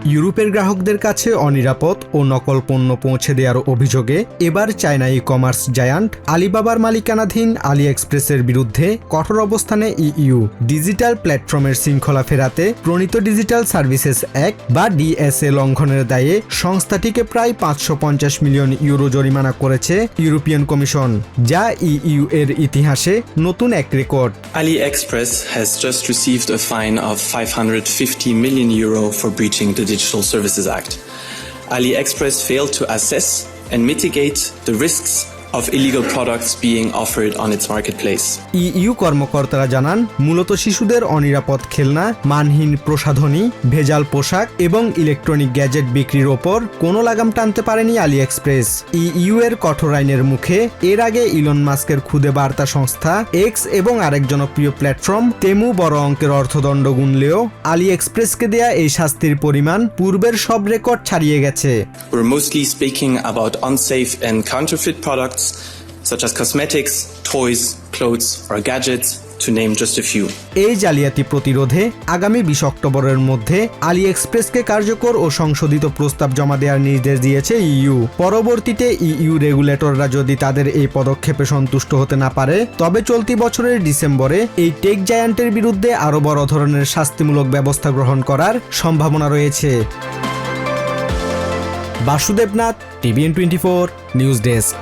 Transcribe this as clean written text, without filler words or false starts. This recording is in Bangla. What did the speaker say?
ইউরোপের গ্রাহকদের কাছে অনিরাপদ ও নকল পণ্য পৌঁছে দেওয়ার অভিযোগে এবার চায়না ই কমার্স জায়ান্ট আলিবাবার মালিকানাধীন আলি এক্সপ্রেসের বিরুদ্ধে কঠোর অবস্থানে ইইউ। ডিজিটাল প্ল্যাটফর্মের শৃঙ্খলা ফেরাতে প্রণীত ডিজিটাল সার্ভিসেস অ্যাক্ট বা ডিএসএ লঙ্ঘনের দায়ে সংস্থাটিকে প্রায় 550 মিলিয়ন ইউরো জরিমানা করেছে ইউরোপিয়ান কমিশন, যা ইইউ এর ইতিহাসে নতুন এক record. AliExpress has just received a fine of 550 million euro for breaching the Digital Services Act. AliExpress failed to assess and mitigate the risks of illegal products being offered on its marketplace. EU কর্মকর্তারা জানান, মূলত শিশুদের অনিরাপদ খেলনা, মানহীন প্রসাধনী, ভেজাল পোশাক এবং ইলেকট্রনিক গ্যাজেট বিক্রির ওপর কোনো লাগাম টানতে পারেনি আলি এক্সপ্রেস। ইইউ এর কঠোর আইনের মুখে এর আগে ইলন মাস্কের খুদে বার্তা সংস্থা এক্স এবং আরেক জনপ্রিয় প্ল্যাটফর্ম তেমু বড় অঙ্কের অর্থদণ্ড গুনলেও আলি এক্সপ্রেসকে দেয়া এই শাস্তির পরিমাণ পূর্বের সব রেকর্ড ছাড়িয়ে গেছে। We're mostly speaking about unsafe and counterfeit products such as cosmetics, toys, clothes or gadgets, to name just a few. এই জালিয়াতি প্রতিরোধে আগামী 20 অক্টোবরের মধ্যে আলি এক্সপ্রেসকে কার্যকর ও সংশোধিত প্রস্তাব জমা দেওয়ার নির্দেশ দিয়েছে ইইউ। পরবর্তীতে ইইউ রেগুলেটররা যদি তাদের এই পদক্ষেপে সন্তুষ্ট হতে না পারে, তবে চলতি বছরের ডিসেম্বরে এই টেক জায়ান্টের বিরুদ্ধে আরও বড় ধরনের শাস্তিমূলক ব্যবস্থা গ্রহণ করার সম্ভাবনা রয়েছে। Basudeb Nath, TVN24 news desk.